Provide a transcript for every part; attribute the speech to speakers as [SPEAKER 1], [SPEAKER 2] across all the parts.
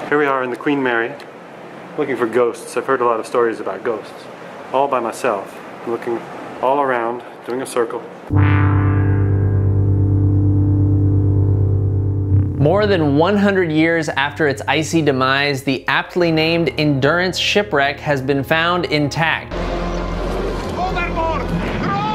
[SPEAKER 1] Here we are in the Queen Mary, looking for ghosts. I've heard a lot of stories about ghosts. All by myself. I'm looking all around, doing a circle.
[SPEAKER 2] More than 100 years after its icy demise, the aptly named Endurance shipwreck has been found intact.
[SPEAKER 3] Overboard! Row!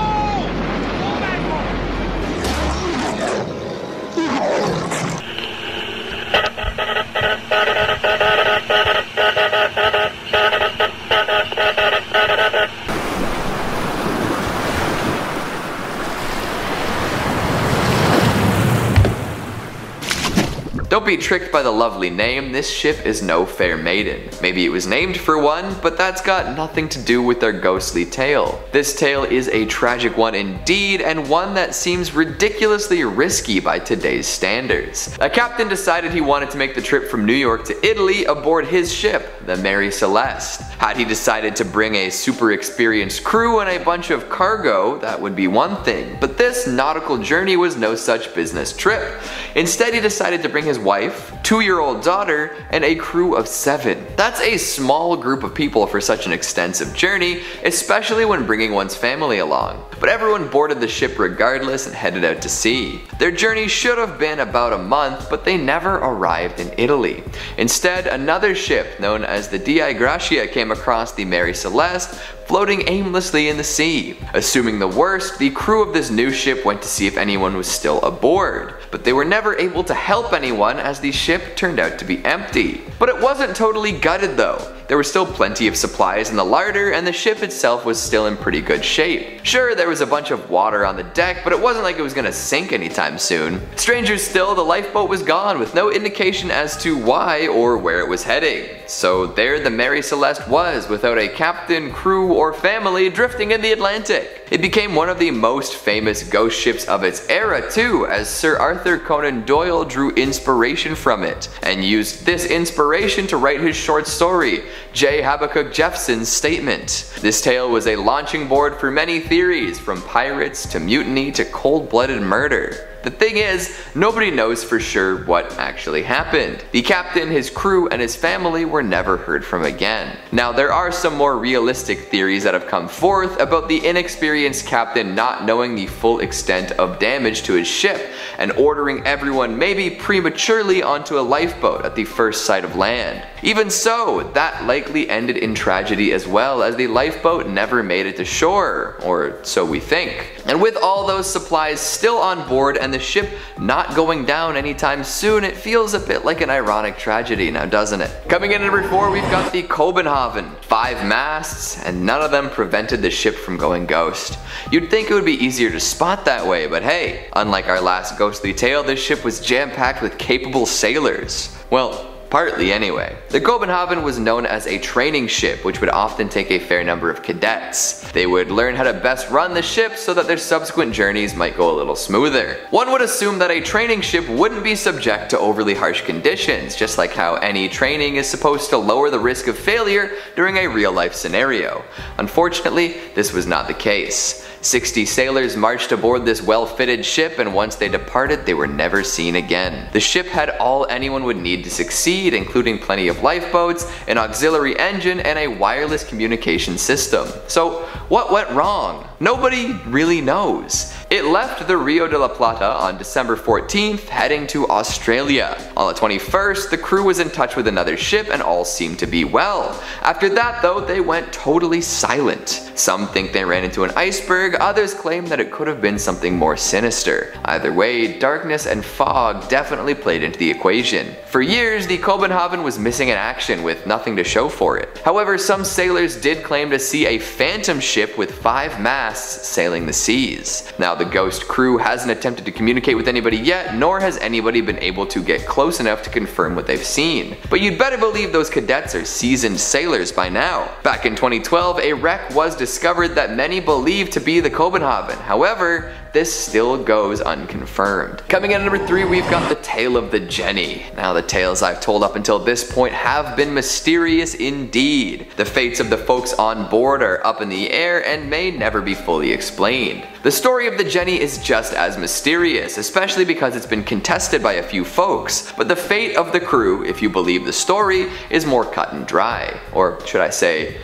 [SPEAKER 4] Don't be tricked by the lovely name, this ship is no fair maiden. Maybe it was named for one, but that's got nothing to do with their ghostly tale. This tale is a tragic one indeed, and one that seems ridiculously risky by today's standards. A captain decided he wanted to make the trip from New York to Italy aboard his ship, the Mary Celeste. Had he decided to bring a super experienced crew and a bunch of cargo, that would be one thing, but this nautical journey was no such business trip. Instead, he decided to bring his wife, 2-year-old daughter, and a crew of 7. That's a small group of people for such an extensive journey, especially when bringing one's family along. But everyone boarded the ship regardless and headed out to sea. Their journey should have been about a month, but they never arrived in Italy. Instead, another ship known as the Dei Gratia came across the Mary Celeste, floating aimlessly in the sea. Assuming the worst, the crew of this new ship went to see if anyone was still aboard. But they were never able to help anyone as the ship turned out to be empty. But it wasn't totally gutted though. There was still plenty of supplies in the larder and the ship itself was still in pretty good shape. Sure, there was a bunch of water on the deck, but it wasn't like it was gonna sink anytime soon. Stranger still, the lifeboat was gone with no indication as to why or where it was heading. So there the Mary Celeste was, without a captain, crew, or family, drifting in the Atlantic. It became one of the most famous ghost ships of its era too, as Sir Arthur Conan Doyle drew inspiration from it, and used this inspiration to write his short story, J. Habakkuk Jeffson's Statement. This tale was a launching board for many theories, from pirates to mutiny to cold-blooded murder. The thing is, nobody knows for sure what actually happened. The captain, his crew, and his family were never heard from again. Now, there are some more realistic theories that have come forth about the inexperienced captain not knowing the full extent of damage to his ship and ordering everyone maybe prematurely onto a lifeboat at the first sight of land. Even so, that likely ended in tragedy as well, as the lifeboat never made it to shore, or so we think. And with all those supplies still on board and the ship not going down anytime soon, it feels a bit like an ironic tragedy now, doesn't it? Coming in at number 4, we've got the Kobenhaven. 5 masts, and none of them prevented the ship from going ghost. You'd think it would be easier to spot that way, but hey, unlike our last ghostly tale, this ship was jam-packed with capable sailors. Well, partly anyway. The Kobenhaven was known as a training ship, which would often take a fair number of cadets. They would learn how to best run the ship so that their subsequent journeys might go a little smoother. One would assume that a training ship wouldn't be subject to overly harsh conditions, just like how any training is supposed to lower the risk of failure during a real-life scenario. Unfortunately, this was not the case. 60 sailors marched aboard this well-fitted ship, and once they departed, they were never seen again. The ship had all anyone would need to succeed, including plenty of lifeboats, an auxiliary engine, and a wireless communication system. So what went wrong? Nobody really knows. It left the Rio de la Plata on December 14th, heading to Australia. On the 21st, the crew was in touch with another ship and all seemed to be well. After that though, they went totally silent. Some think they ran into an iceberg, others claim that it could have been something more sinister. Either way, darkness and fog definitely played into the equation. For years, the Kobenhaven was missing in action with nothing to show for it. However, some sailors did claim to see a phantom ship with 5 masts sailing the seas. Now, the ghost crew hasn't attempted to communicate with anybody yet, nor has anybody been able to get close enough to confirm what they've seen. But you'd better believe those cadets are seasoned sailors by now. Back in 2012, a wreck was discovered that many believed to be the Kobenhaven. However, this still goes unconfirmed. Coming in at number 3, we've got the tale of the Jenny. Now, the tales I've told up until this point have been mysterious indeed. The fates of the folks on board are up in the air and may never be fully explained. The story of the Jenny is just as mysterious, especially because it's been contested by a few folks, but the fate of the crew, if you believe the story, is more cut and dry, or should I say,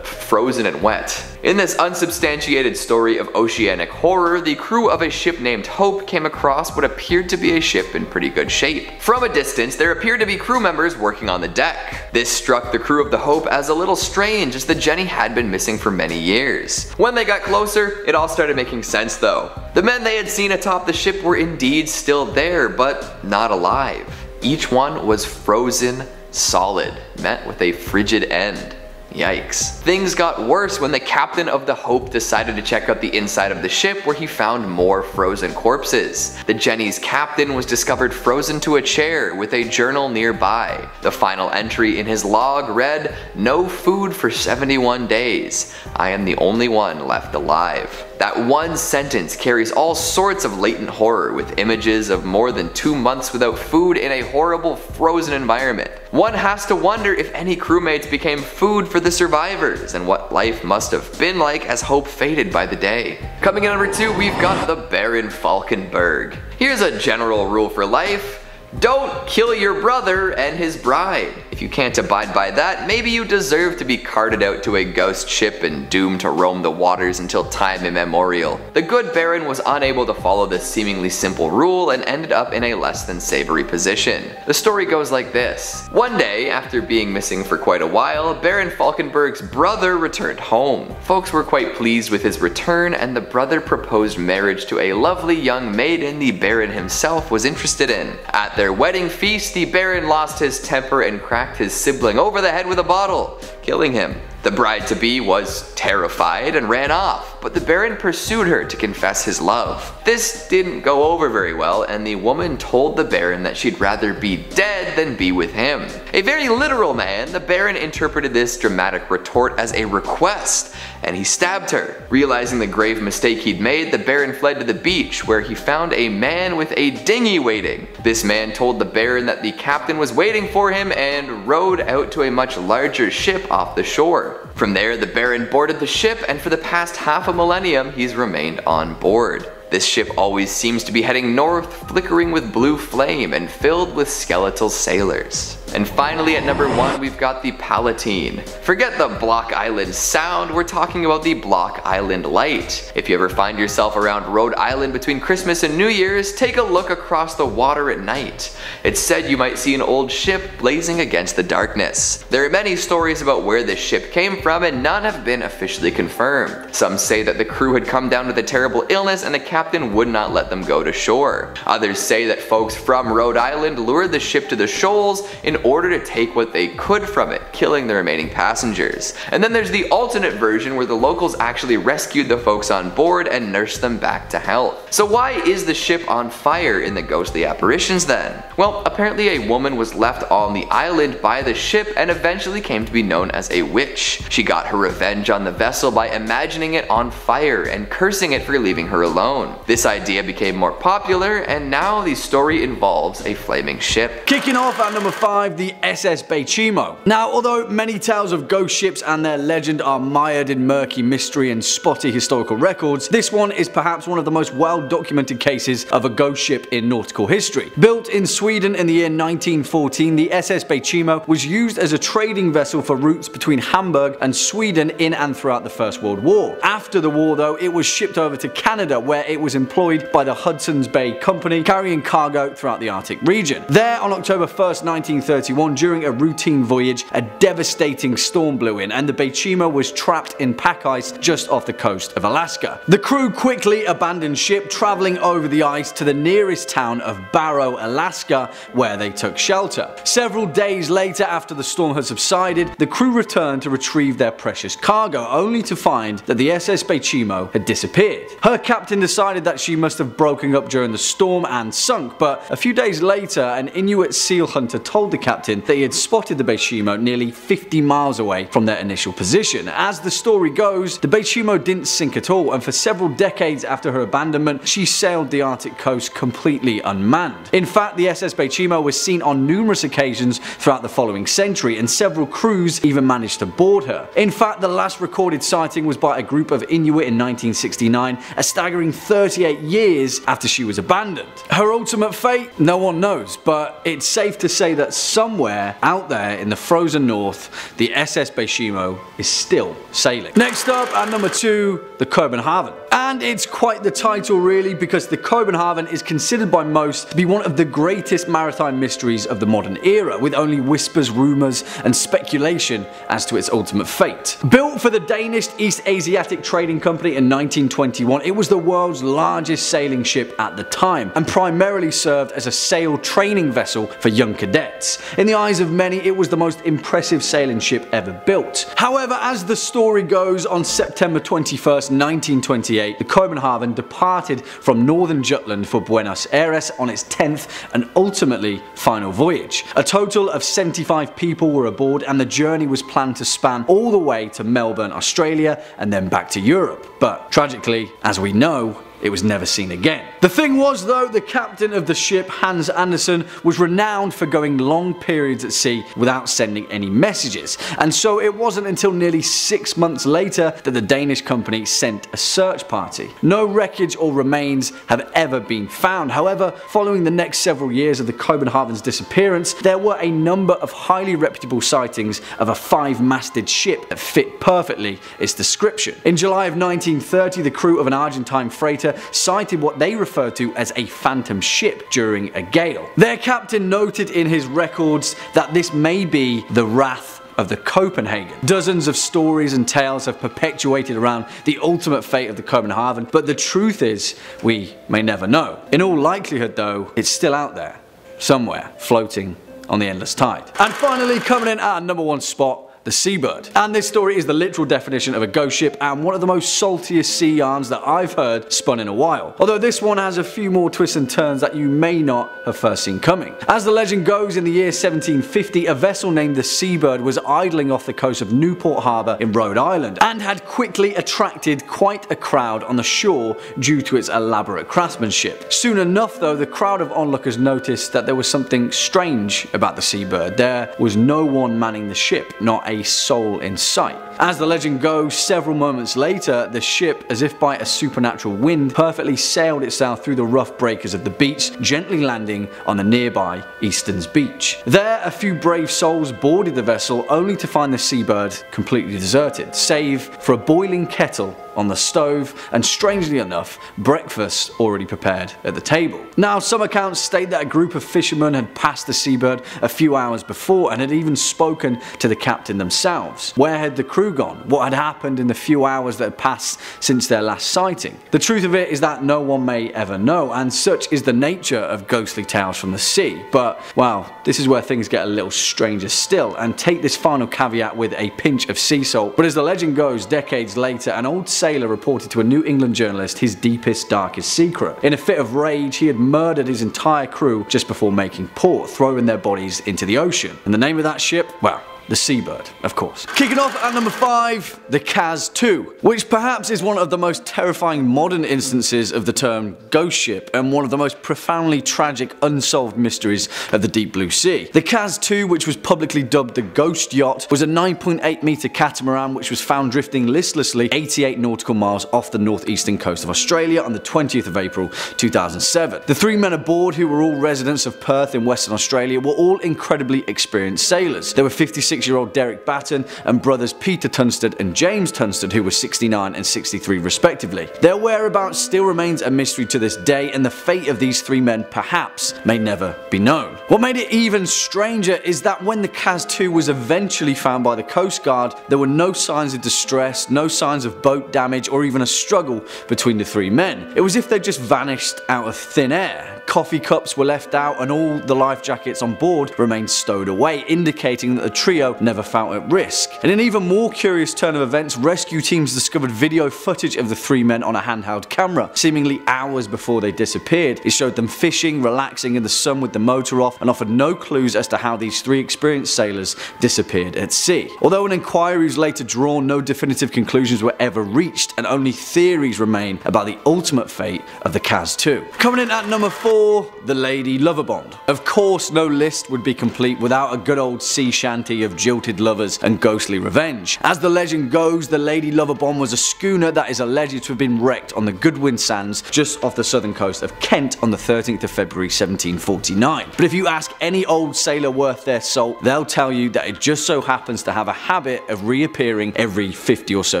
[SPEAKER 4] frozen and wet. In this unsubstantiated story of oceanic horror, the crew of a ship named Hope came across what appeared to be a ship in pretty good shape. From a distance, there appeared to be crew members working on the deck. This struck the crew of the Hope as a little strange, as the Jenny had been missing for many years. When they got closer, it all started making sense though. The men they had seen atop the ship were indeed still there, but not alive. Each one was frozen solid, met with a frigid end. Yikes. Things got worse when the captain of the Hope decided to check out the inside of the ship, where he found more frozen corpses. The Jenny's captain was discovered frozen to a chair with a journal nearby. The final entry in his log read, "No food for 71 days. I am the only one left alive." That one sentence carries all sorts of latent horror, with images of more than 2 months without food in a horrible frozen environment. One has to wonder if any crewmates became food for the survivors, and what life must have been like as Hope faded by the day. Coming in at number 2, we've got the Baron Falkenberg. Here's a general rule for life: don't kill your brother and his bride. If you can't abide by that, maybe you deserve to be carted out to a ghost ship and doomed to roam the waters until time immemorial. The good Baron was unable to follow this seemingly simple rule and ended up in a less than savory position. The story goes like this. One day, after being missing for quite a while, Baron Falkenberg's brother returned home. Folks were quite pleased with his return, and the brother proposed marriage to a lovely young maiden the Baron himself was interested in. At their wedding feast, the Baron lost his temper and cracked his sibling over the head with a bottle, killing him. The bride-to-be was terrified and ran off, but the Baron pursued her to confess his love. This didn't go over very well, and the woman told the Baron that she'd rather be dead than be with him. A very literal man, the Baron interpreted this dramatic retort as a request, and he stabbed her. Realizing the grave mistake he'd made, the Baron fled to the beach, where he found a man with a dinghy waiting. This man told the Baron that the captain was waiting for him and rowed out to a much larger ship off the shore. From there, the Baron boarded the ship, and for the past half a millennium, he's remained on board. This ship always seems to be heading north, flickering with blue flame and filled with skeletal sailors. And finally, at number 1, we've got the Palatine. Forget the Block Island sound, we're talking about the Block Island Light. If you ever find yourself around Rhode Island between Christmas and New Year's, take a look across the water at night. It's said you might see an old ship blazing against the darkness. There are many stories about where this ship came from, and none have been officially confirmed. Some say that the crew had come down with a terrible illness and the captain would not let them go to shore. Others say that folks from Rhode Island lured the ship to the shoals in order to take what they could from it, killing the remaining passengers. And then there's the alternate version where the locals actually rescued the folks on board and nursed them back to health. So why is the ship on fire in the ghostly apparitions then? Well, apparently a woman was left on the island by the ship and eventually came to be known as a witch. She got her revenge on the vessel by imagining it on fire and cursing it for leaving her alone. This idea became more popular, and now the story involves a flaming ship.
[SPEAKER 5] Kicking off at number 5, the SS Bechimo. Now, although many tales of ghost ships and their legend are mired in murky mystery and spotty historical records, this one is perhaps one of the most well-documented cases of a ghost ship in nautical history. Built in Sweden in the year 1914, the SS Bechimo was used as a trading vessel for routes between Hamburg and Sweden in and throughout the First World War. After the war though, it was shipped over to Canada, where it was employed by the Hudson's Bay Company, carrying cargo throughout the Arctic region. There, on October 1st, 1931, during a routine voyage, a devastating storm blew in, and the Bechimo was trapped in pack ice just off the coast of Alaska. The crew quickly abandoned ship, traveling over the ice to the nearest town of Barrow, Alaska, where they took shelter. Several days later, after the storm had subsided, the crew returned to retrieve their precious cargo, only to find that the SS Bechimo had disappeared. Her captain decided that she must have broken up during the storm and sunk, but a few days later, an Inuit seal hunter told the captain that he had spotted the Beishimo nearly 50 miles away from their initial position. As the story goes, the Beishimo didn't sink at all, and for several decades after her abandonment, she sailed the Arctic coast completely unmanned. In fact, the SS Beishimo was seen on numerous occasions throughout the following century, and several crews even managed to board her. In fact, the last recorded sighting was by a group of Inuit in 1969, a staggering 38 years after she was abandoned. Her ultimate fate? No one knows, but it's safe to say that somewhere out there in the frozen north, the SS Beishimo is still sailing. Next up, at number 2, the Kobenhavn. And it's quite the title really, because the Kobenhavn is considered by most to be one of the greatest maritime mysteries of the modern era, with only whispers, rumours and speculation as to its ultimate fate. Built for the Danish East Asiatic Trading Company in 1921, it was the world's largest sailing ship at the time, and primarily served as a sail training vessel for young cadets. In the eyes of many, it was the most impressive sailing ship ever built. However, as the story goes, on September 21st, 1928, the Kobenhavn departed from northern Jutland for Buenos Aires on its 10th and ultimately final voyage. A total of 75 people were aboard, and the journey was planned to span all the way to Melbourne, Australia, and then back to Europe. But tragically, as we know, it was never seen again. The thing was though, the captain of the ship, Hans Andersen, was renowned for going long periods at sea without sending any messages, and so it wasn't until nearly 6 months later that the Danish company sent a search party. No wreckage or remains have ever been found. However, following the next several years of the Kobenhavn's disappearance, there were a number of highly reputable sightings of a 5-masted ship that fit perfectly its description. In July of 1930, the crew of an Argentine freighter cited what they referred to as a phantom ship during a gale. Their captain noted in his records that this may be the Wrath of the Copenhagen. Dozens of stories and tales have perpetuated around the ultimate fate of the Kobenhavn, but the truth is, we may never know. In all likelihood though, it's still out there, somewhere, floating on the endless tide. And finally, coming in at number 1 spot, the Seabird. And this story is the literal definition of a ghost ship, and one of the most saltiest sea yarns that I've heard spun in a while. Although this one has a few more twists and turns that you may not have first seen coming. As the legend goes, in the year 1750, a vessel named the Seabird was idling off the coast of Newport Harbour in Rhode Island, and had quickly attracted quite a crowd on the shore due to its elaborate craftsmanship. Soon enough though, the crowd of onlookers noticed that there was something strange about the Seabird. There was no one manning the ship, not a soul in sight. As the legend goes, several moments later, the ship, as if by a supernatural wind, perfectly sailed itself through the rough breakers of the beach, gently landing on the nearby Easton's beach. There, a few brave souls boarded the vessel, only to find the Seabird completely deserted, save for a boiling kettle on the stove, and strangely enough, breakfast already prepared at the table. Now, some accounts state that a group of fishermen had passed the Seabird a few hours before and had even spoken to the captain themselves. Where had the crew gone? What had happened in the few hours that had passed since their last sighting? The truth of it is that no one may ever know, and such is the nature of ghostly tales from the sea. But, well, this is where things get a little stranger still, and take this final caveat with a pinch of sea salt. But as the legend goes, decades later, an old sailor reported to a New England journalist his deepest, darkest secret. In a fit of rage, he had murdered his entire crew just before making port, throwing their bodies into the ocean. And the name of that ship? Well, the Seabird, of course. Kicking off at number 5, the Kaz II, which perhaps is one of the most terrifying modern instances of the term ghost ship, and one of the most profoundly tragic unsolved mysteries of the deep blue sea. The Kaz II, which was publicly dubbed the Ghost Yacht, was a 9.8 metre catamaran which was found drifting listlessly 88 nautical miles off the northeastern coast of Australia on the 20th of April 2007. The 3 men aboard, who were all residents of Perth in Western Australia, were all incredibly experienced sailors. There were 56-year-old Derek Batten and brothers Peter Tunstall and James Tunstall, who were 69 and 63 respectively. Their whereabouts still remains a mystery to this day, and the fate of these 3 men perhaps may never be known. What made it even stranger is that when the Kaz II was eventually found by the Coast Guard, there were no signs of distress, no signs of boat damage, or even a struggle between the 3 men. It was as if they just vanished out of thin air. coffee cups were left out, and all the life jackets on board remained stowed away, indicating that the trio never felt at risk. In an even more curious turn of events, rescue teams discovered video footage of the three men on a handheld camera, seemingly hours before they disappeared. It showed them fishing, relaxing in the sun with the motor off, and offered no clues as to how these three experienced sailors disappeared at sea. Although an inquiry was later drawn, no definitive conclusions were ever reached, and only theories remain about the ultimate fate of the Kaz 2. Coming in at number 4, the Lady Loverbond. Of course, no list would be complete without a good old sea shanty of jilted lovers and ghostly revenge. As the legend goes, the Lady Loverbond was a schooner that is alleged to have been wrecked on the Goodwin Sands just off the southern coast of Kent on the 13th of February 1749. But if you ask any old sailor worth their salt, they'll tell you that it just so happens to have a habit of reappearing every 50 or so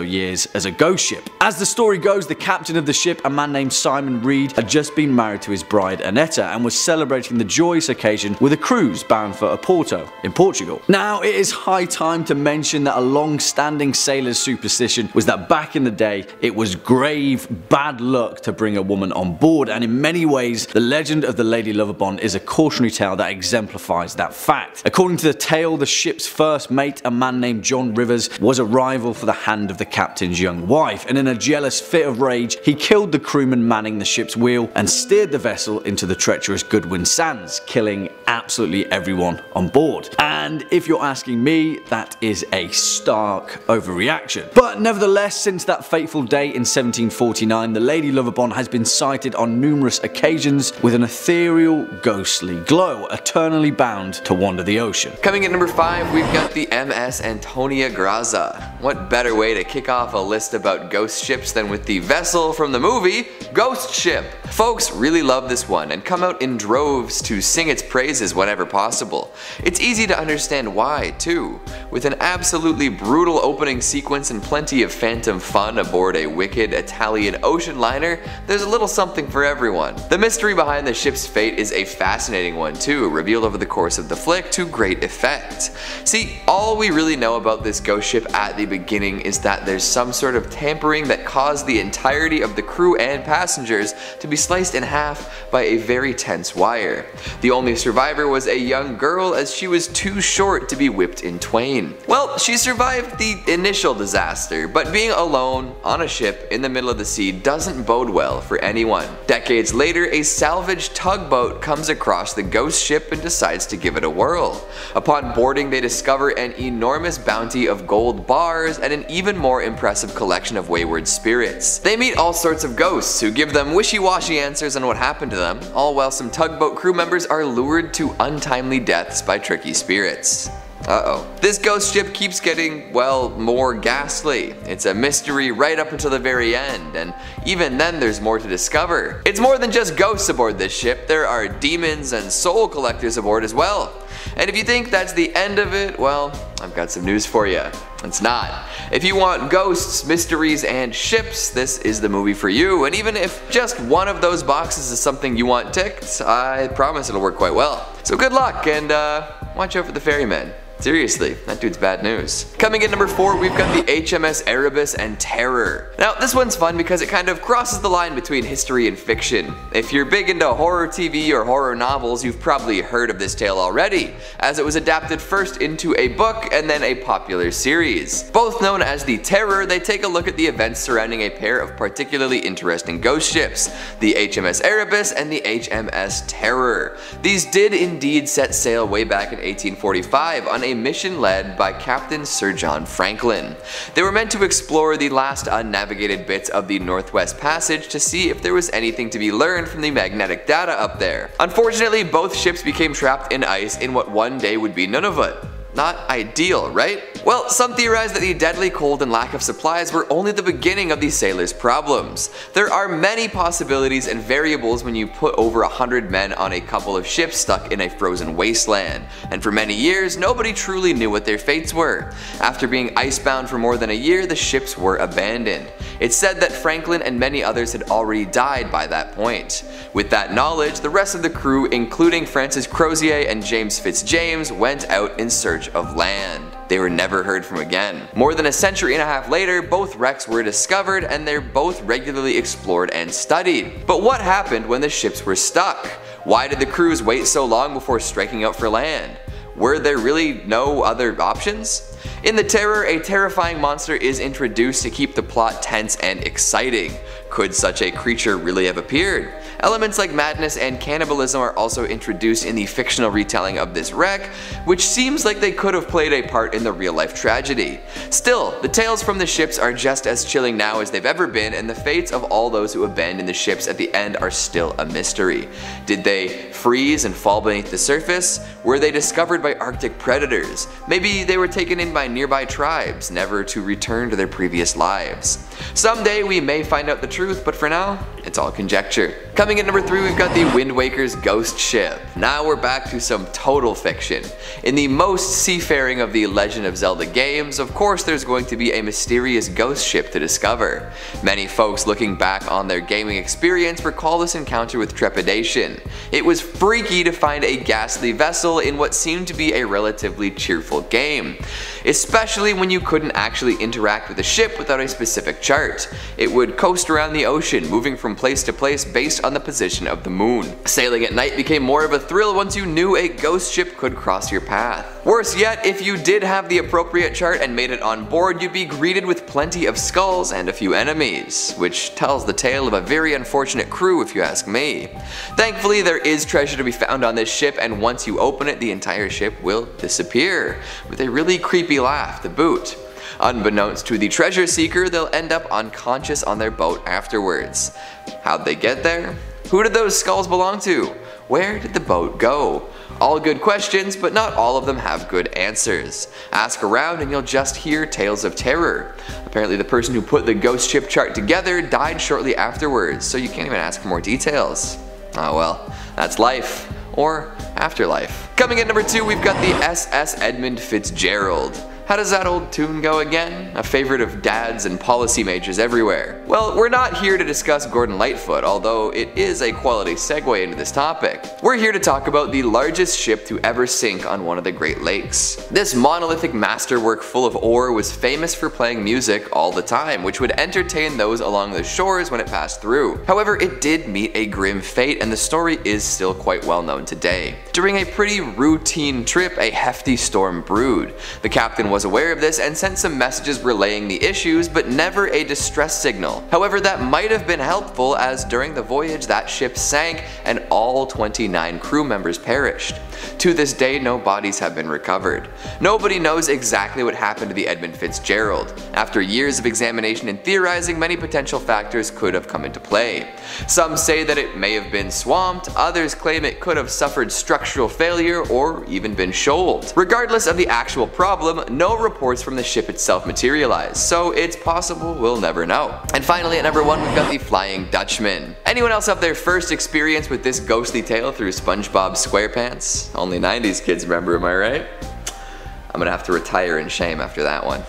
[SPEAKER 5] years as a ghost ship. As the story goes, the captain of the ship, a man named Simon Reed, had just been married to his bride Annetta and was celebrating the joyous occasion with a cruise bound for Oporto in Portugal. Now, it is high time to mention that a long-standing sailor's superstition was that back in the day, it was grave bad luck to bring a woman on board, and in many ways, the legend of the Lady Loverbond is a cautionary tale that exemplifies that fact. According to the tale, the ship's first mate, a man named John Rivers, was a rival for the hand of the captain's young wife, and in a jealous fit of rage, he killed the crewman manning the ship's wheel and steered the vessel into the treacherous Goodwin Sands, killing absolutely everyone on board. And if you're asking me, that is a stark overreaction. But nevertheless, since that fateful day in 1749, the Lady Loverbond has been sighted on numerous occasions with an ethereal, ghostly glow, eternally bound to wander the ocean.
[SPEAKER 4] Coming at number 5, we've got the MS Antonia Graza. What better way to kick off a list about ghost ships than with the vessel from the movie Ghost Ship? Folks really love this one and come out in droves to sing its praises whenever possible. It's easy to understand why, too. With an absolutely brutal opening sequence and plenty of phantom fun aboard a wicked Italian ocean liner, there's a little something for everyone. The mystery behind the ship's fate is a fascinating one too, revealed over the course of the flick to great effect. See, all we really know about this ghost ship at the beginning is that there's some sort of tampering that caused the entirety of the crew and passengers to be sliced in half by a very tense wire. The only survivor was a young girl, as she was too short to be whipped in twain. Well, she survived the initial disaster, but being alone on a ship in the middle of the sea doesn't bode well for anyone. Decades later, a salvaged tugboat comes across the ghost ship and decides to give it a whirl. Upon boarding, they discover an enormous bounty of gold bars and an even more impressive collection of wayward spirits. They meet all sorts of ghosts who give them wishy-washy answers on what happened to them, all while some tugboat crew members are lured to untimely deaths by tricky spirits. Uh-oh. This ghost ship keeps getting, well, more ghastly. It's a mystery right up until the very end, and even then there's more to discover. It's more than just ghosts aboard this ship, there are demons and soul collectors aboard as well. And if you think that's the end of it, well, I've got some news for you. It's not. If you want ghosts, mysteries, and ships, this is the movie for you. And even if just one of those boxes is something you want ticked, I promise it'll work quite well. So good luck, and watch out for the ferryman. Seriously, that dude's bad news. Coming in number 4, we've got the HMS Erebus and Terror. Now, this one's fun because it kind of crosses the line between history and fiction. If you're big into horror TV or horror novels, you've probably heard of this tale already, as it was adapted first into a book and then a popular series. Both known as the Terror, they take a look at the events surrounding a pair of particularly interesting ghost ships, the HMS Erebus and the HMS Terror. These did indeed set sail way back in 1845 on a mission led by Captain Sir John Franklin. They were meant to explore the last unnavigated bits of the Northwest Passage to see if there was anything to be learned from the magnetic data up there. Unfortunately, both ships became trapped in ice in what one day would be Nunavut. Not ideal, right? Well, some theorize that the deadly cold and lack of supplies were only the beginning of these sailors' problems. There are many possibilities and variables when you put over 100 men on a couple of ships stuck in a frozen wasteland, and for many years, nobody truly knew what their fates were. After being icebound for more than a year, the ships were abandoned. It's said that Franklin and many others had already died by that point. With that knowledge, the rest of the crew, including Francis Crozier and James Fitzjames, went out in search of land. They were never heard from again. More than a century and a half later, both wrecks were discovered and they're both regularly explored and studied. But what happened when the ships were stuck? Why did the crews wait so long before striking out for land? Were there really no other options? In The Terror, a terrifying monster is introduced to keep the plot tense and exciting. Could such a creature really have appeared? Elements like madness and cannibalism are also introduced in the fictional retelling of this wreck, which seems like they could have played a part in the real-life tragedy. Still, the tales from the ships are just as chilling now as they've ever been, and the fates of all those who abandoned the ships at the end are still a mystery. Did they freeze and fall beneath the surface? Were they discovered by Arctic predators? Maybe they were taken in by nearby tribes, never to return to their previous lives. Someday we may find out the truth, but for now, it's all conjecture. Coming at number 3, we've got the Wind Waker's ghost ship. Now we're back to some total fiction. In the most seafaring of the Legend of Zelda games, of course there's going to be a mysterious ghost ship to discover. Many folks looking back on their gaming experience recall this encounter with trepidation. It was freaky to find a ghastly vessel in what seemed to be a relatively cheerful game, especially when you couldn't actually interact with the ship without a specific chart. It would coast around the ocean, moving from place to place based on the position of the moon. Sailing at night became more of a thrill once you knew a ghost ship could cross your path. Worse yet, if you did have the appropriate chart and made it on board, you'd be greeted with plenty of skulls and a few enemies, which tells the tale of a very unfortunate crew if you ask me. Thankfully, there is treasure to be found on this ship, and once you open it, the entire ship will disappear, with a really creepy laugh to boot. Unbeknownst to the treasure seeker, they'll end up unconscious on their boat afterwards. How'd they get there? Who did those skulls belong to? Where did the boat go? All good questions, but not all of them have good answers. Ask around and you'll just hear tales of terror. Apparently the person who put the ghost ship chart together died shortly afterwards, so you can't even ask for more details. Oh well, that's life. Or afterlife. Coming at number 2, we've got the SS Edmund Fitzgerald. How does that old tune go again? A favorite of dads and policy majors everywhere. Well, we're not here to discuss Gordon Lightfoot, although it is a quality segue into this topic. We're here to talk about the largest ship to ever sink on one of the Great Lakes. This monolithic masterwork full of ore was famous for playing music all the time, which would entertain those along the shores when it passed through. However, it did meet a grim fate, and the story is still quite well known today. During a pretty routine trip, a hefty storm brewed. The captain was aware of this and sent some messages relaying the issues, but never a distress signal. However, that might have been helpful, as during the voyage that ship sank and all 29 crew members perished. To this day, no bodies have been recovered. Nobody knows exactly what happened to the Edmund Fitzgerald. After years of examination and theorizing, many potential factors could have come into play. Some say that it may have been swamped, others claim it could have suffered structural failure or even been shoaled. Regardless of the actual problem, no reports from the ship itself materialized, so it's possible we'll never know. And finally, at number 1, we've got the Flying Dutchman. Anyone else have their first experience with this ghostly tale through SpongeBob SquarePants? Only 90s kids remember, am I right? I'm gonna have to retire in shame after that one.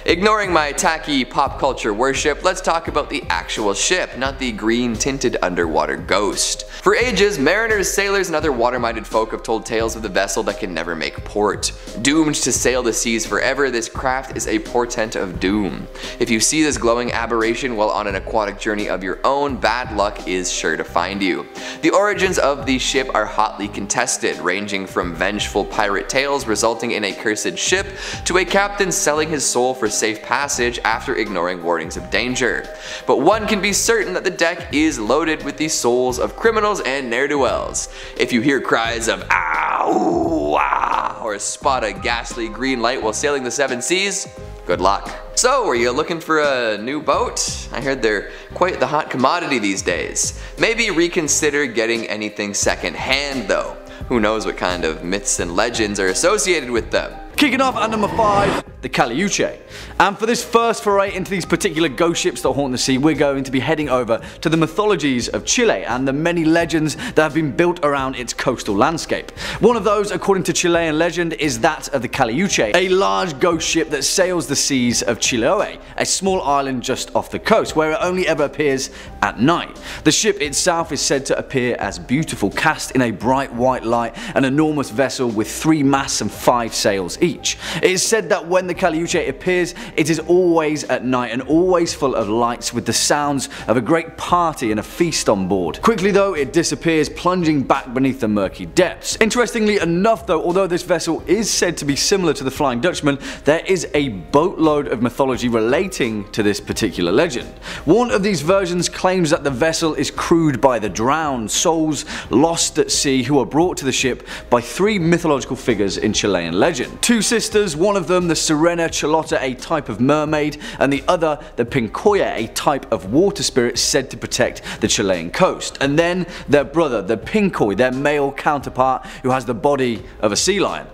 [SPEAKER 4] Ignoring my tacky pop culture worship, let's talk about the actual ship, not the green tinted underwater ghost. For ages, mariners, sailors, and other water-minded folk have told tales of the vessel that can never make port. Doomed to sail the seas forever, this craft is a portent of doom. If you see this glowing aberration while on an aquatic journey of your own, bad luck is sure to find you. The origins of the ship are hotly contested, ranging from vengeful pirate tales resulting in a cursed ship to a captain selling his soul for safe passage after ignoring warnings of danger. But one can be certain that the deck is loaded with the souls of criminals and ne'er-do-wells. If you hear cries of "ah, ooh, ah," or spot a ghastly green light while sailing the 7 seas, good luck. So, are you looking for a new boat? I heard they're quite the hot commodity these days. Maybe reconsider getting anything second-hand though. Who knows what kind of myths and legends are associated with them.
[SPEAKER 5] Kicking off at number 5, the Caleuche. And for this first foray into these particular ghost ships that haunt the sea, we're going to be heading over to the mythologies of Chile and the many legends that have been built around its coastal landscape. One of those, according to Chilean legend, is that of the Caleuche, a large ghost ship that sails the seas of Chiloé, a small island just off the coast, where it only ever appears at night. The ship itself is said to appear as beautiful, cast in a bright white light, an enormous vessel with 3 masts and 5 sails each. It is said that when the Caliuche appears, it is always at night and always full of lights with the sounds of a great party and a feast on board. Quickly though, it disappears, plunging back beneath the murky depths. Interestingly enough though, although this vessel is said to be similar to the Flying Dutchman, there is a boatload of mythology relating to this particular legend. One of these versions claims that the vessel is crewed by the drowned souls lost at sea who are brought to the ship by three mythological figures in Chilean legend. Two sisters, one of them the Sirena Charlotta, a type of mermaid, and the other the Pincoya, a type of water spirit said to protect the Chilean coast. And then their brother, the Pincoy, their male counterpart who has the body of a sea lion.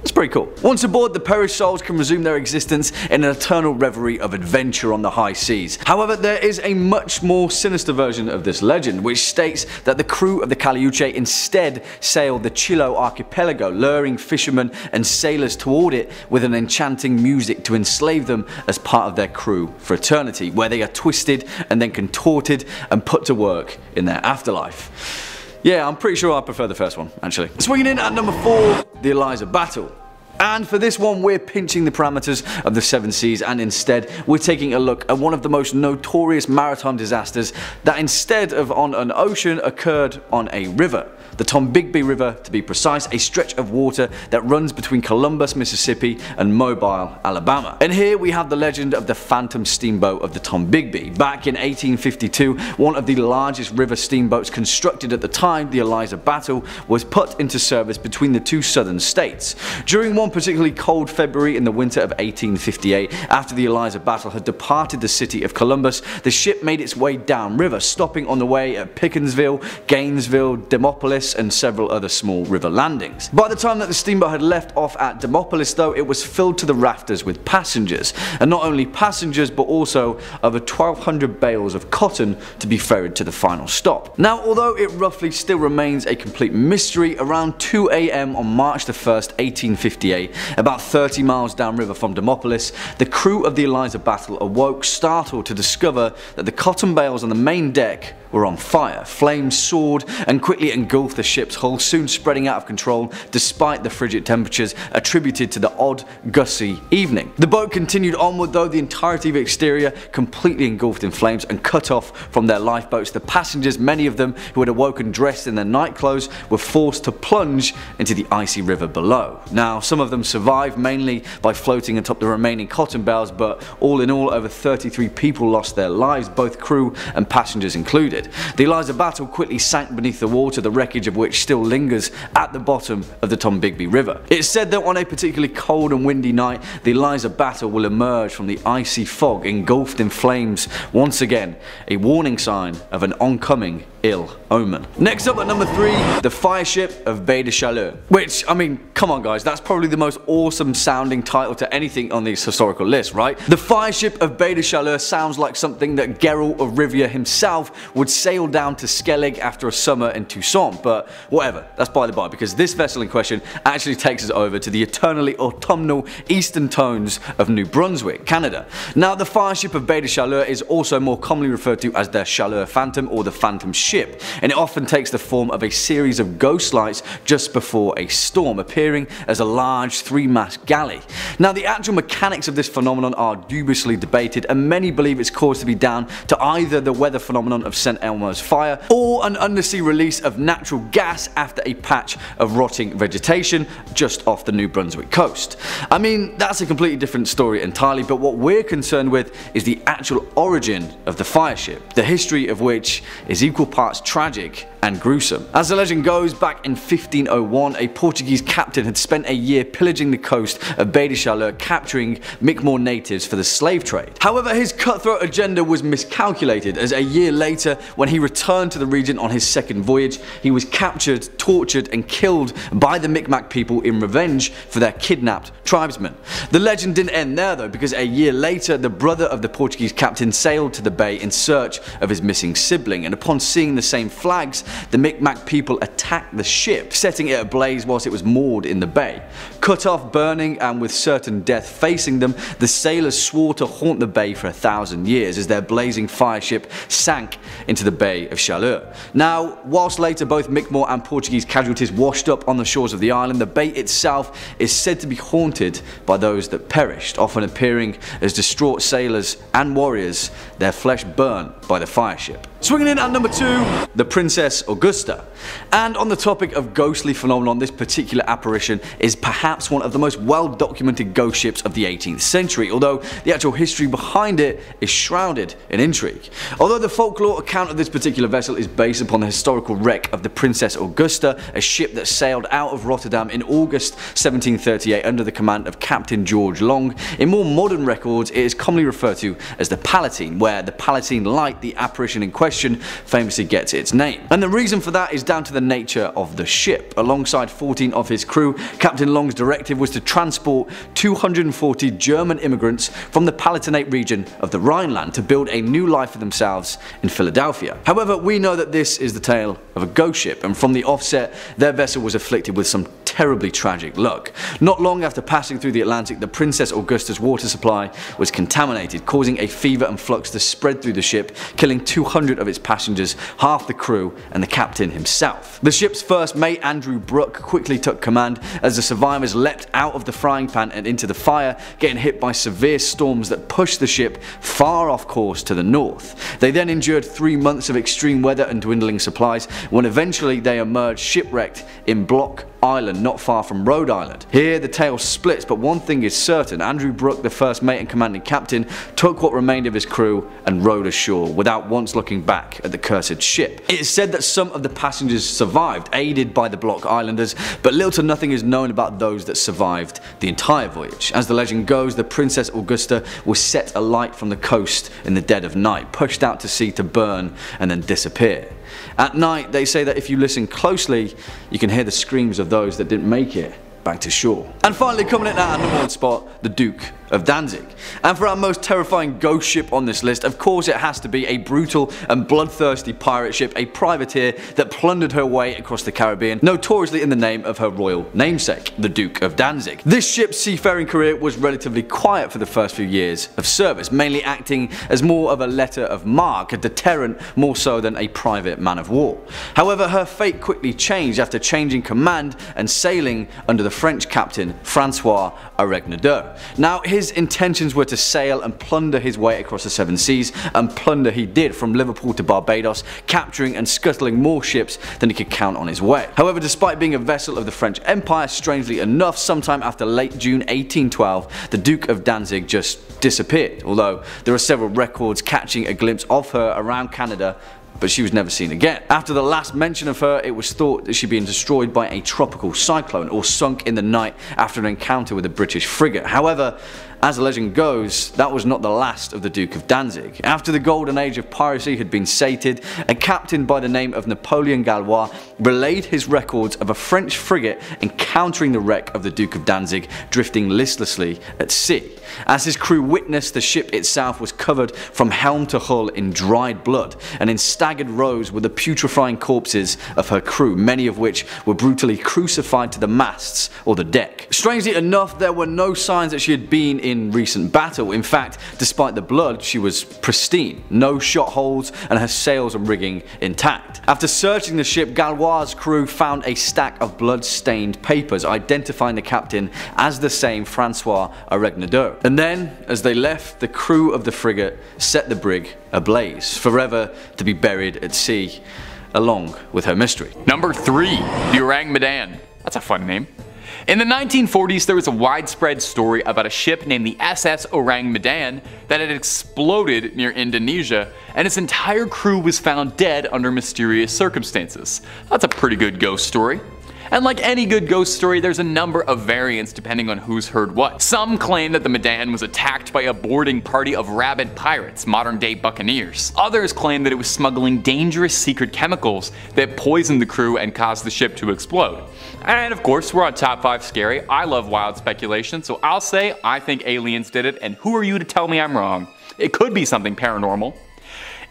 [SPEAKER 5] It's pretty cool. Once aboard, the perished souls can resume their existence in an eternal reverie of adventure on the high seas. However, there is a much more sinister version of this legend, which states that the crew of the Caliuche instead sailed the Chiloé archipelago, luring fishermen and sailors toward it with an enchanting music to enslave them as part of their crew for eternity, where they are twisted and then contorted and put to work in their afterlife. Yeah, I'm pretty sure I prefer the first one, actually. Swinging in at number 4, the Eliza Battle. And for this one, we're pinching the parameters of the Seven Seas, and instead we're taking a look at one of the most notorious maritime disasters that instead of on an ocean occurred on a river. The Tombigbee River, to be precise, a stretch of water that runs between Columbus, Mississippi and Mobile, Alabama. And here we have the legend of the phantom steamboat of the Tombigbee. Back in 1852, one of the largest river steamboats constructed at the time, the Eliza Battle, was put into service between the two southern states. During one particularly cold February in the winter of 1858, after the Eliza Battle had departed the city of Columbus, the ship made its way downriver, stopping on the way at Pickensville, Gainesville, Demopolis and several other small river landings. By the time that the steamboat had left off at Demopolis though, it was filled to the rafters with passengers, and not only passengers but also over 1,200 bales of cotton to be ferried to the final stop. Now, although it roughly still remains a complete mystery, around 2 AM on March the 1st, 1858, about 30 miles downriver from Demopolis, the crew of the Eliza Battle awoke startled to discover that the cotton bales on the main deck were on fire. Flames soared and quickly engulfed the ship's hull, soon spreading out of control despite the frigid temperatures attributed to the odd, gusty evening. The boat continued onward though, the entirety of its exterior completely engulfed in flames and cut off from their lifeboats. The passengers, many of them who had awoken dressed in their night clothes, were forced to plunge into the icy river below. Now, some of them survived, mainly by floating atop the remaining cotton bales, but all in all, over 33 people lost their lives, both crew and passengers included. The Eliza Battle quickly sank beneath the water, the wreckage of which still lingers at the bottom of the Tombigbee River. It's said that on a particularly cold and windy night, the Eliza Battle will emerge from the icy fog engulfed in flames, once again a warning sign of an oncoming ill omen. Next up at number 3, the Fireship of Baie des Chaleurs. Which, I mean, come on guys, that's probably the most awesome sounding title to anything on these historical lists, right? The Fireship of Baie des Chaleurs sounds like something that Geralt of Rivia himself would sail down to Skellig after a summer in Toussaint, but whatever, that's by the by, because this vessel in question actually takes us over to the eternally autumnal eastern tones of New Brunswick, Canada. Now, the Fireship of Baie des Chaleurs is also more commonly referred to as the Chaleur Phantom or the Phantom Ship, and it often takes the form of a series of ghost lights just before a storm, appearing as a large 3-mast galley. Now, the actual mechanics of this phenomenon are dubiously debated, and many believe it's caused to be down to either the weather phenomenon of St. Elmo's fire or an undersea release of natural gas after a patch of rotting vegetation just off the New Brunswick coast. I mean, that's a completely different story entirely, but what we're concerned with is the actual origin of the Fireship, the history of which is equal parts tragic and gruesome. As the legend goes, back in 1501, a Portuguese captain had spent a year pillaging the coast of Baie des Chaleurs, capturing Mi'kmaq natives for the slave trade. However, his cutthroat agenda was miscalculated, as a year later, when he returned to the region on his second voyage, he was captured, tortured and killed by the Mi'kmaq people in revenge for their kidnapped tribesmen. The legend didn't end there though, because a year later, the brother of the Portuguese captain sailed to the bay in search of his missing sibling, and upon seeing seeing the same flags, the Micmac people attacked the ship, setting it ablaze whilst it was moored in the bay. Cut off, burning, and with certain death facing them, the sailors swore to haunt the bay for 1,000 years as their blazing fire ship sank into the Bay of Chaleur. Now, whilst later both Mi'kmaq and Portuguese casualties washed up on the shores of the island, the bay itself is said to be haunted by those that perished, often appearing as distraught sailors and warriors, their flesh burnt by the fire ship. Swinging in at number 2, the Princess Augusta. And on the topic of ghostly phenomenon, this particular apparition is perhaps one of the most well documented ghost ships of the 18th century, although the actual history behind it is shrouded in intrigue. Although the folklore account of this particular vessel is based upon the historical wreck of the Princess Augusta, a ship that sailed out of Rotterdam in August 1738 under the command of Captain George Long, in more modern records it is commonly referred to as the Palatine, where the Palatine Light, the apparition in question, famously gets its name. And the reason for that is down to the nature of the ship. Alongside 14 of his crew, Captain Long's directive was to transport 240 German immigrants from the Palatinate region of the Rhineland to build a new life for themselves in Philadelphia. However, we know that this is the tale of a ghost ship, and from the offset, their vessel was afflicted with some terribly tragic luck. Not long after passing through the Atlantic, the Princess Augusta's water supply was contaminated, causing a fever and flux to spread through the ship, killing 200 of its passengers, half the crew, and the captain himself. The ship's first mate, Andrew Brooke, quickly took command as the survivors leapt out of the frying pan and into the fire, getting hit by severe storms that pushed the ship far off course to the north. They then endured 3 months of extreme weather and dwindling supplies, when eventually they emerged shipwrecked in Block Island, not far from Rhode Island. Here the tale splits, but one thing is certain: Andrew Brooke, the first mate and commanding captain, took what remained of his crew and rowed ashore without once looking back at the cursed ship. It is said that some of the passengers survived, aided by the Block Islanders, but little to nothing is known about those that survived the entire voyage. As the legend goes, the Princess Augusta was set alight from the coast in the dead of night, pushed out to sea to burn and then disappear. At night, they say that if you listen closely, you can hear the screams of those that didn't make it back to shore. And finally, coming in at our number 1 spot, the Duke of Danzig. And for our most terrifying ghost ship on this list, of course it has to be a brutal and bloodthirsty pirate ship, a privateer that plundered her way across the Caribbean, notoriously in the name of her royal namesake, the Duke of Danzig. This ship's seafaring career was relatively quiet for the first few years of service, mainly acting as more of a letter of marque, a deterrent more so than a private man of war. However, her fate quickly changed after changing command and sailing under the French captain Francois Aregnadour. Now, his intentions were to sail and plunder his way across the 7 seas, and plunder he did from Liverpool to Barbados, capturing and scuttling more ships than he could count on his way. However, despite being a vessel of the French Empire, strangely enough, sometime after late June 1812, the Duke of Danzig just disappeared, although there are several records catching a glimpse of her around Canada, but she was never seen again. After the last mention of her, it was thought that she'd been destroyed by a tropical cyclone or sunk in the night after an encounter with a British frigate. However, as the legend goes, that was not the last of the Duke of Danzig. After the golden age of piracy had been sated, a captain by the name of Napoleon Gallois relayed his records of a French frigate encountering the wreck of the Duke of Danzig drifting listlessly at sea. As his crew witnessed, the ship itself was covered from helm to hull in dried blood, and in staggered rows were the putrefying corpses of her crew, many of which were brutally crucified to the masts or the deck. Strangely enough, there were no signs that she had been in recent battle. In fact, despite the blood, she was pristine, no shot holes, and her sails and rigging intact. After searching the ship, Gallois' crew found a stack of blood-stained papers identifying the captain as the same Francois Aregnadour. And then, as they left, the crew of the frigate set the brig ablaze, forever to be buried at sea, along with her mystery.
[SPEAKER 6] Number 3, the Orang Medan. That's a fun name. In the 1940s, there was a widespread story about a ship named the SS Orang Medan that had exploded near Indonesia, and its entire crew was found dead under mysterious circumstances. That's a pretty good ghost story. And like any good ghost story, there's a number of variants depending on who's heard what. Some claim that the Medan was attacked by a boarding party of rabid pirates, modern day buccaneers. Others claim that it was smuggling dangerous secret chemicals that poisoned the crew and caused the ship to explode. And of course, we're on Top 5 Scary. I love wild speculation, so I'll say I think aliens did it, and who are you to tell me I'm wrong? It could be something paranormal.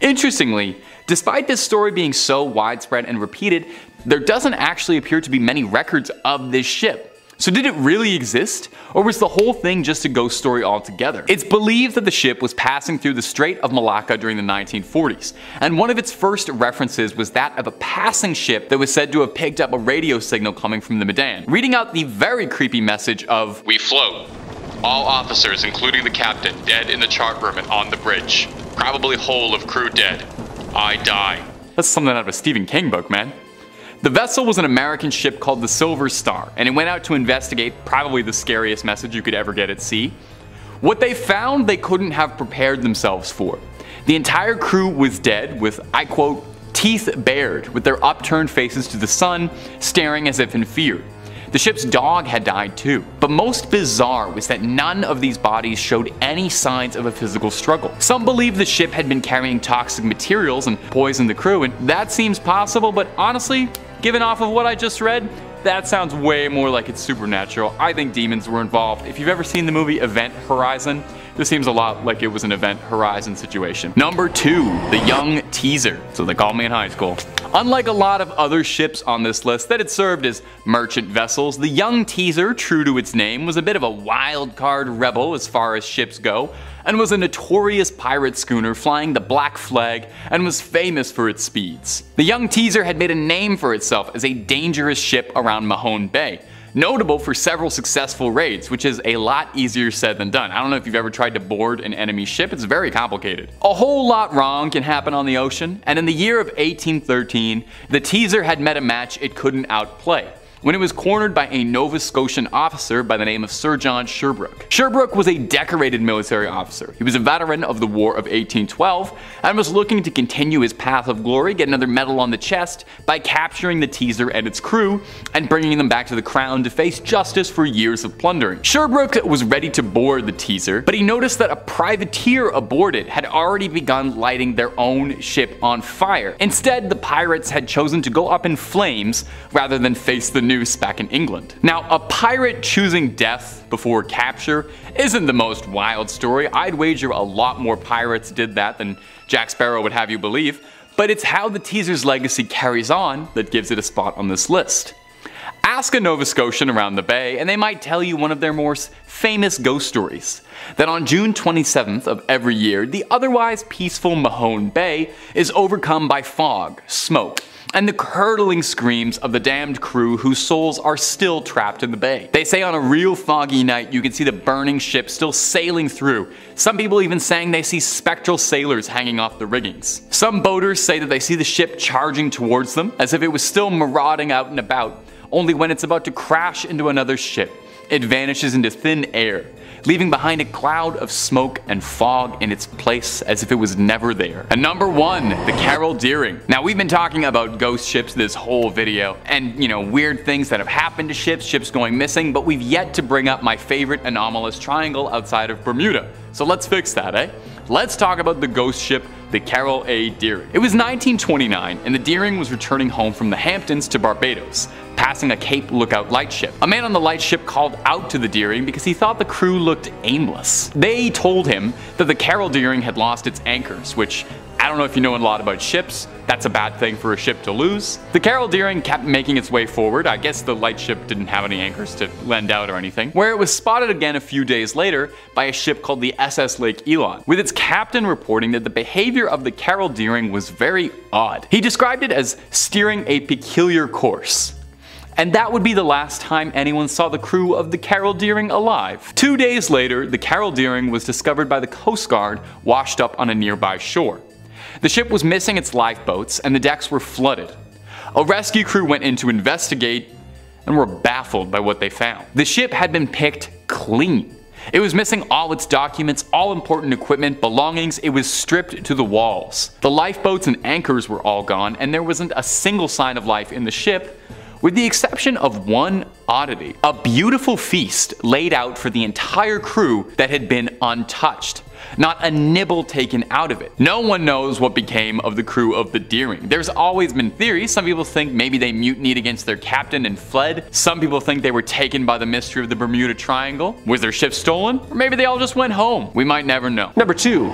[SPEAKER 6] Interestingly, despite this story being so widespread and repeated, there doesn't actually appear to be many records of this ship. So did it really exist, or was the whole thing just a ghost story altogether? It's believed that the ship was passing through the Strait of Malacca during the 1940s, and one of its first references was that of a passing ship that was said to have picked up a radio signal coming from the Medan, reading out the very creepy message of, "We float. All officers, including the captain, dead in the chart room and on the bridge. Probably whole of crew dead. I die." That's something out of a Stephen King book, man. The vessel was an American ship called the Silver Star, and it went out to investigate probably the scariest message you could ever get at sea. What they found they couldn't have prepared themselves for. The entire crew was dead with, I quote, "teeth bared, with their upturned faces to the sun, staring as if in fear." The ship's dog had died too. But most bizarre was that none of these bodies showed any signs of a physical struggle. Some believe the ship had been carrying toxic materials and poisoned the crew, and that seems possible, but honestly, given off of what I just read, that sounds way more like it's supernatural. I think demons were involved. If you've ever seen the movie Event Horizon, this seems a lot like it was an Event Horizon situation. Number 2, the Young Teaser. So they called me in high school. Unlike a lot of other ships on this list that had served as merchant vessels, the Young Teaser, true to its name, was a bit of a wild card rebel as far as ships go, and was a notorious pirate schooner flying the Black Flag and was famous for its speeds. The Young Teaser had made a name for itself as a dangerous ship around Mahone Bay, notable for several successful raids, which is a lot easier said than done. I don't know if you've ever tried to board an enemy ship, it's very complicated. A whole lot wrong can happen on the ocean, and in the year of 1813, the Teaser had met a match it couldn't outplay, when it was cornered by a Nova Scotian officer by the name of Sir John Sherbrooke. Sherbrooke was a decorated military officer. He was a veteran of the War of 1812 and was looking to continue his path of glory, get another medal on the chest by capturing the Teaser and its crew and bringing them back to the crown to face justice for years of plundering. Sherbrooke was ready to board the Teaser, but he noticed that a privateer aboard it had already begun lighting their own ship on fire. Instead, the pirates had chosen to go up in flames rather than face the noose back in England. Now, a pirate choosing death before capture isn't the most wild story. I'd wager a lot more pirates did that than Jack Sparrow would have you believe, but it's how the Teaser's legacy carries on that gives it a spot on this list. Ask a Nova Scotian around the bay and they might tell you one of their more famous ghost stories, that on June 27th of every year, the otherwise peaceful Mahone Bay is overcome by fog, smoke, and the curdling screams of the damned crew whose souls are still trapped in the bay. They say on a real foggy night you can see the burning ship still sailing through. Some people even saying they see spectral sailors hanging off the riggings. Some boaters say that they see the ship charging towards them as if it was still marauding out and about, only when it's about to crash into another ship, it vanishes into thin air, leaving behind a cloud of smoke and fog in its place as if it was never there. And number 1, the Carol Deering. Now, we've been talking about ghost ships this whole video, and weird things that have happened to ships, ships going missing, but we've yet to bring up my favorite anomalous triangle outside of Bermuda. So let's fix that, eh? Let's talk about the ghost ship, the Carol A. Deering. It was 1929, and the Deering was returning home from the Hamptons to Barbados, passing a Cape Lookout lightship. A man on the lightship called out to the Deering because he thought the crew looked aimless. They told him that the Carol Deering had lost its anchors, which, I don't know if you know a lot about ships, that's a bad thing for a ship to lose. The Carol Deering kept making its way forward. I guess the lightship didn't have any anchors to lend out or anything, where it was spotted again a few days later by a ship called the SS Lake Elon, with its captain reporting that the behavior of the Carol Deering was very odd. He described it as steering a peculiar course. And that would be the last time anyone saw the crew of the Carol Deering alive. 2 days later, the Carol Deering was discovered by the Coast Guard washed up on a nearby shore. The ship was missing its lifeboats and the decks were flooded. A rescue crew went in to investigate and were baffled by what they found. The ship had been picked clean. It was missing all its documents, all important equipment, belongings. It was stripped to the walls. The lifeboats and anchors were all gone, and there wasn't a single sign of life in the ship, with the exception of one oddity. A beautiful feast laid out for the entire crew that had been untouched. Not a nibble taken out of it. No one knows what became of the crew of the Deering. There's always been theories. Some people think maybe they mutinied against their captain and fled. Some people think they were taken by the mystery of the Bermuda Triangle. Was their ship stolen? Or maybe they all just went home. We might never know. Number 2.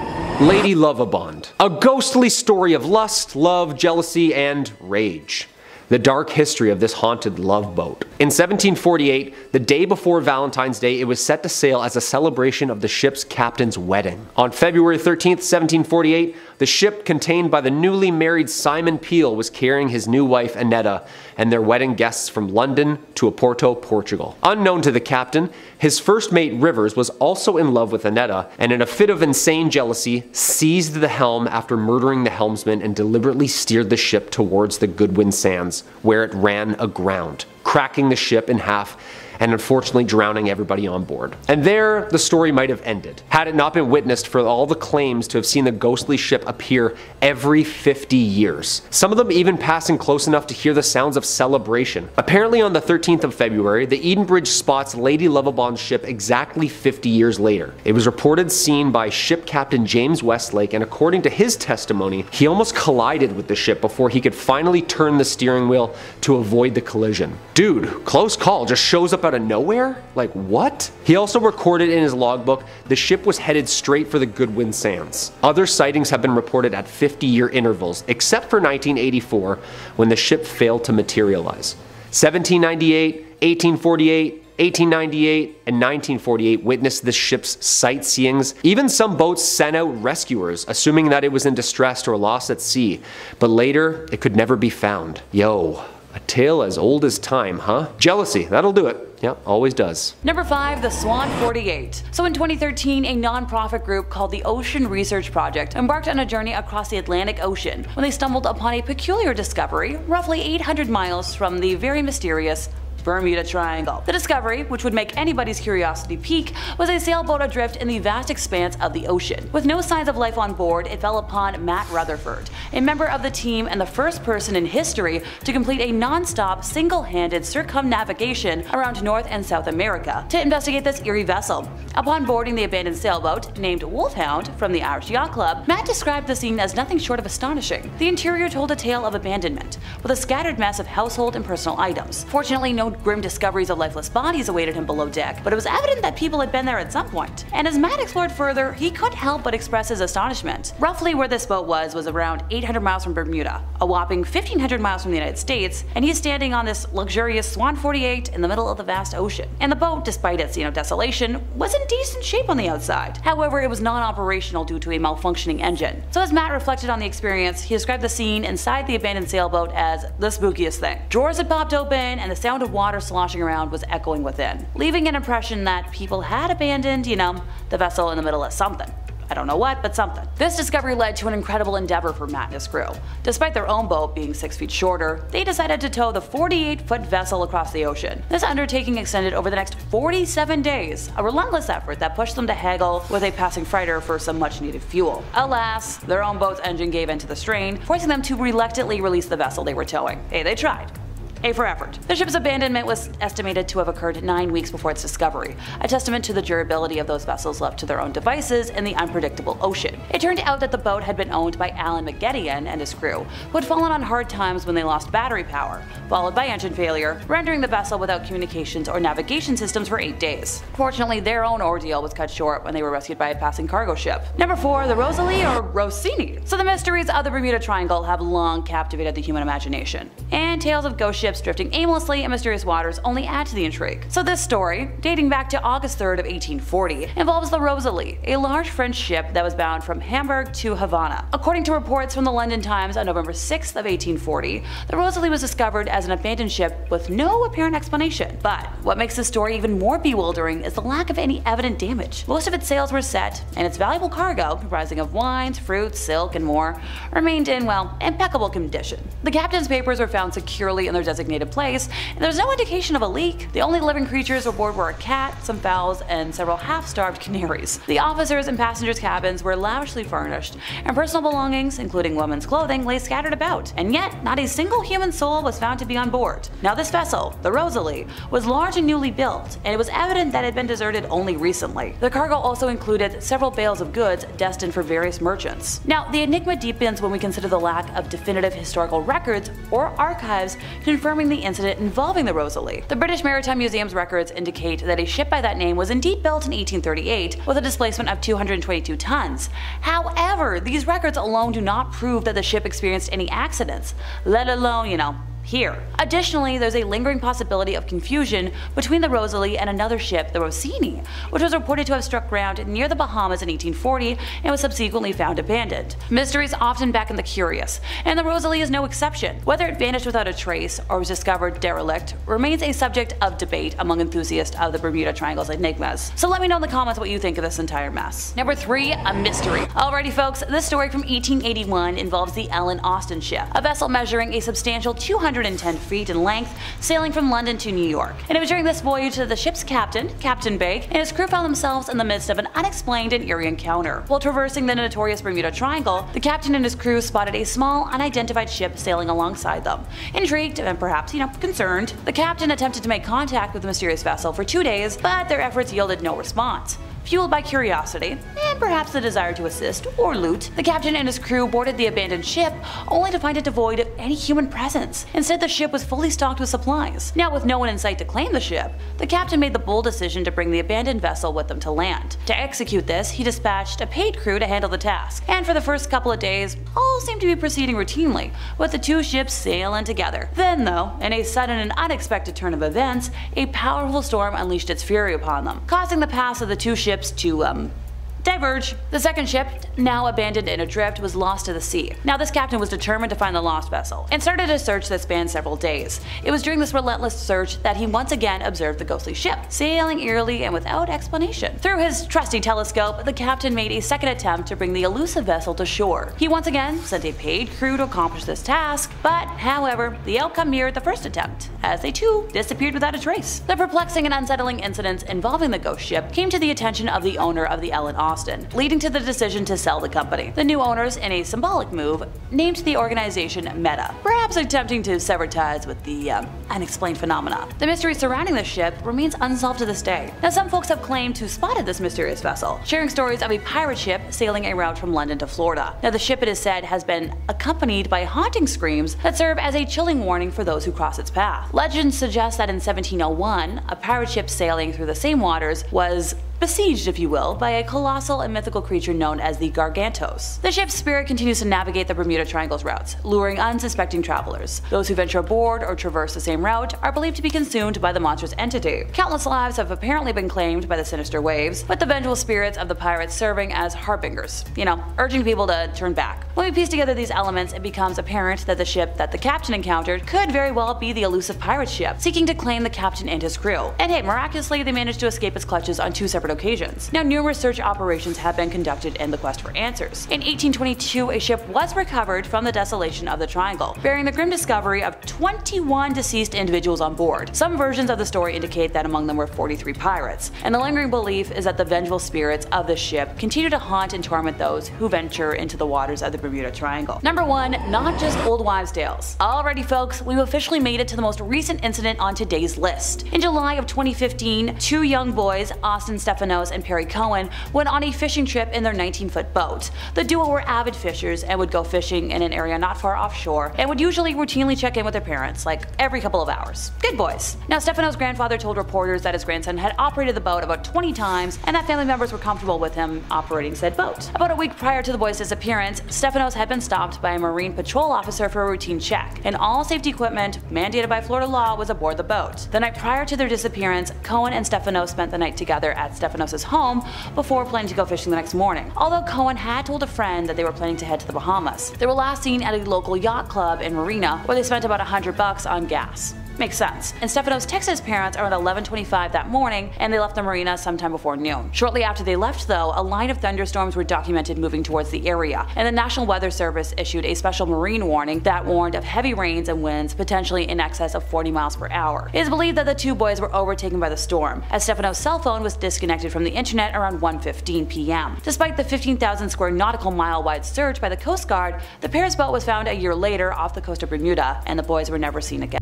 [SPEAKER 7] Lady Lovibond. A ghostly story of lust, love, jealousy, and rage. The dark history of this haunted love boat. In 1748, the day before Valentine's Day, it was set to sail as a celebration of the ship's captain's wedding. On February 13th, 1748, the ship contained by the newly married Simon Peel was carrying his new wife Annetta and their wedding guests from London to Oporto, Portugal. Unknown to the captain, his first mate Rivers was also in love with Annetta, and in a fit of insane jealousy, seized the helm after murdering the helmsman and deliberately steered the ship towards the Goodwin Sands, where it ran aground, cracking the ship in half and unfortunately drowning everybody on board. And there, the story might have ended, had it not been witnessed for all the claims to have seen the ghostly ship appear every 50 years. Some of them even passing close enough to hear the sounds of celebration. Apparently on the 13th of February, the Edenbridge spots Lady Lovibond's ship exactly 50 years later. It was reported seen by ship captain James Westlake, and according to his testimony, he almost collided with the ship before he could finally turn the steering wheel to avoid the collision. Dude, close call, just shows up out of nowhere? Like what? He also recorded in his logbook the ship was headed straight for the Goodwin Sands. Other sightings have been reported at 50-year intervals, except for 1984 when the ship failed to materialize. 1798, 1848, 1898, and 1948 witnessed this ship's sightseeings. Even some boats sent out rescuers, assuming that it was in distress or lost at sea, but later it could never be found. Yo, a tale as old as time, huh? Jealousy, that'll do it. Yep, always does.
[SPEAKER 8] Number 5, the Swan 48. So in 2013, a non-profit group called the Ocean Research Project embarked on a journey across the Atlantic Ocean when they stumbled upon a peculiar discovery roughly 800 miles from the very mysterious Bermuda Triangle. The discovery, which would make anybody's curiosity peak, was a sailboat adrift in the vast expanse of the ocean. With no signs of life on board, it fell upon Matt Rutherford, a member of the team and the first person in history to complete a non-stop, single-handed circumnavigation around North and South America to investigate this eerie vessel. Upon boarding the abandoned sailboat, named Wolfhound from the Irish Yacht Club, Matt described the scene as nothing short of astonishing. The interior told a tale of abandonment, with a scattered mess of household and personal items. Fortunately, no grim discoveries of lifeless bodies awaited him below deck, but it was evident that people had been there at some point. And as Matt explored further, he couldn't help but express his astonishment. Roughly where this boat was around 800 miles from Bermuda, a whopping 1,500 miles from the United States, and he's standing on this luxurious Swan 48 in the middle of the vast ocean. And the boat, despite its desolation, was in decent shape on the outside. However, it was non-operational due to a malfunctioning engine. So as Matt reflected on the experience, he described the scene inside the abandoned sailboat as the spookiest thing. Drawers had popped open, and the sound of water sloshing around was echoing within, leaving an impression that people had abandoned, the vessel in the middle of something. I don't know what, but something. This discovery led to an incredible endeavor for Matt and his crew. Despite their own boat being 6 feet shorter, they decided to tow the 48-foot vessel across the ocean. This undertaking extended over the next 47 days, a relentless effort that pushed them to haggle with a passing freighter for some much-needed fuel. Alas, their own boat's engine gave in to the strain, forcing them to reluctantly release the vessel they were towing. Hey, they tried. A for effort. The ship's abandonment was estimated to have occurred 9 weeks before its discovery, a testament to the durability of those vessels left to their own devices in the unpredictable ocean. It turned out that the boat had been owned by Alan McGettian and his crew, who had fallen on hard times when they lost battery power, followed by engine failure, rendering the vessel without communications or navigation systems for 8 days. Fortunately, their own ordeal was cut short when they were rescued by a passing cargo ship. Number 4, the Rosalie or Rossini. So the mysteries of the Bermuda Triangle have long captivated the human imagination, and tales of ghost ships drifting aimlessly in mysterious waters only add to the intrigue. So this story, dating back to August 3rd of 1840, involves the Rosalie, a large French ship that was bound from Hamburg to Havana. According to reports from the London Times on November 6th of 1840, the Rosalie was discovered as an abandoned ship with no apparent explanation. But what makes this story even more bewildering is the lack of any evident damage. Most of its sails were set, and its valuable cargo, comprising of wines, fruits, silk, and more, remained in, impeccable condition. The captain's papers were found securely in their designated place, and there's no indication of a leak. The only living creatures aboard were a cat, some fowls, and several half-starved canaries. The officers' and passengers' cabins were lavishly furnished, and personal belongings, including women's clothing, lay scattered about, and yet not a single human soul was found to be on board. Now this vessel, the Rosalie, was large and newly built, and it was evident that it had been deserted only recently. The cargo also included several bales of goods destined for various merchants. Now the enigma deepens when we consider the lack of definitive historical records or archives confirming confirming the incident involving the Rosalie. The British Maritime Museum's records indicate that a ship by that name was indeed built in 1838 with a displacement of 222 tons. However, these records alone do not prove that the ship experienced any accidents, let alone, here. Additionally, there's a lingering possibility of confusion between the Rosalie and another ship, the Rossini, which was reported to have struck ground near the Bahamas in 1840 and was subsequently found abandoned. Mysteries often beckon the curious, and the Rosalie is no exception. Whether it vanished without a trace or was discovered derelict remains a subject of debate among enthusiasts of the Bermuda Triangle's enigmas. So let me know in the comments what you think of this entire mess. Number 3. A mystery. Alrighty folks, this story from 1881 involves the Ellen Austin ship, a vessel measuring a substantial 210 feet in length, sailing from London to New York. And it was during this voyage that the ship's captain, Captain Bake, and his crew found themselves in the midst of an unexplained and eerie encounter. While traversing the notorious Bermuda Triangle, the captain and his crew spotted a small, unidentified ship sailing alongside them. Intrigued and perhaps, concerned, the captain attempted to make contact with the mysterious vessel for 2 days, but their efforts yielded no response. Fueled by curiosity, and perhaps the desire to assist or loot, the captain and his crew boarded the abandoned ship, only to find it devoid of any human presence. Instead, the ship was fully stocked with supplies. Now, with no one in sight to claim the ship, the captain made the bold decision to bring the abandoned vessel with them to land. To execute this, he dispatched a paid crew to handle the task, and for the first couple of days, all seemed to be proceeding routinely, with the two ships sailing together. Then, though, in a sudden and unexpected turn of events, a powerful storm unleashed its fury upon them, causing the paths of the two ships to diverge. The second ship, now abandoned and adrift, was lost to the sea. Now this captain was determined to find the lost vessel, and started a search that spanned several days. It was during this relentless search that he once again observed the ghostly ship, sailing eerily and without explanation. Through his trusty telescope, the captain made a second attempt to bring the elusive vessel to shore. He once again sent a paid crew to accomplish this task, but however, the outcome mirrored the first attempt, as they too disappeared without a trace. The perplexing and unsettling incidents involving the ghost ship came to the attention of the owner of the Ellen Austin, leading to the decision to sell the company. The new owners, in a symbolic move, named the organization Meta, perhaps attempting to sever ties with the unexplained phenomena. The mystery surrounding the ship remains unsolved to this day. Now some folks have claimed to have spotted this mysterious vessel, sharing stories of a pirate ship sailing a route from London to Florida. Now the ship, it is said, has been accompanied by haunting screams that serve as a chilling warning for those who cross its path. Legends suggest that in 1701, a pirate ship sailing through the same waters was besieged, if you will, by a colossal and mythical creature known as the Gargantos. The ship's spirit continues to navigate the Bermuda Triangle's routes, luring unsuspecting travelers. Those who venture aboard or traverse the same route are believed to be consumed by the monstrous entity. Countless lives have apparently been claimed by the sinister waves, with the vengeful spirits of the pirates serving as harbingers, urging people to turn back. When we piece together these elements, it becomes apparent that the ship that the captain encountered could very well be the elusive pirate ship, seeking to claim the captain and his crew. And hey, miraculously, they managed to escape its clutches on 2 separate occasions. Now, numerous search operations have been conducted in the quest for answers. In 1822, a ship was recovered from the desolation of the Triangle, bearing the grim discovery of 21 deceased individuals on board. Some versions of the story indicate that among them were 43 pirates, and the lingering belief is that the vengeful spirits of the ship continue to haunt and torment those who venture into the waters of the Bermuda Triangle. Number 1. Not just old wives' tales. Alrighty folks, we've officially made it to the most recent incident on today's list. In July of 2015, 2 young boys, Austin Stephanos and Perry Cohen, went on a fishing trip in their 19-foot boat. The duo were avid fishers and would go fishing in an area not far offshore, and would usually routinely check in with their parents, like every couple of hours. Good boys. Now Stephanos' grandfather told reporters that his grandson had operated the boat about 20 times, and that family members were comfortable with him operating said boat. About a week prior to the boys' disappearance, Stephanos had been stopped by a Marine patrol officer for a routine check, and all safety equipment mandated by Florida law was aboard the boat. The night prior to their disappearance, Cohen and Stephanos spent the night together at Stephanos' home before planning to go fishing the next morning. Although Cohen had told a friend that they were planning to head to the Bahamas, they were last seen at a local yacht club in Marina, where they spent about $100 on gas. Makes sense. And Stephanos texted his parents around 11:25 that morning, and they left the marina sometime before noon. Shortly after they left though, a line of thunderstorms were documented moving towards the area, and the National Weather Service issued a special marine warning that warned of heavy rains and winds potentially in excess of 40 miles per hour. It is believed that the 2 boys were overtaken by the storm, as Stephanos' cell phone was disconnected from the internet around 1:15 p.m. Despite the 15,000 square nautical mile wide search by the Coast Guard, the pair's boat was found a year later off the coast of Bermuda, and the boys were never seen again.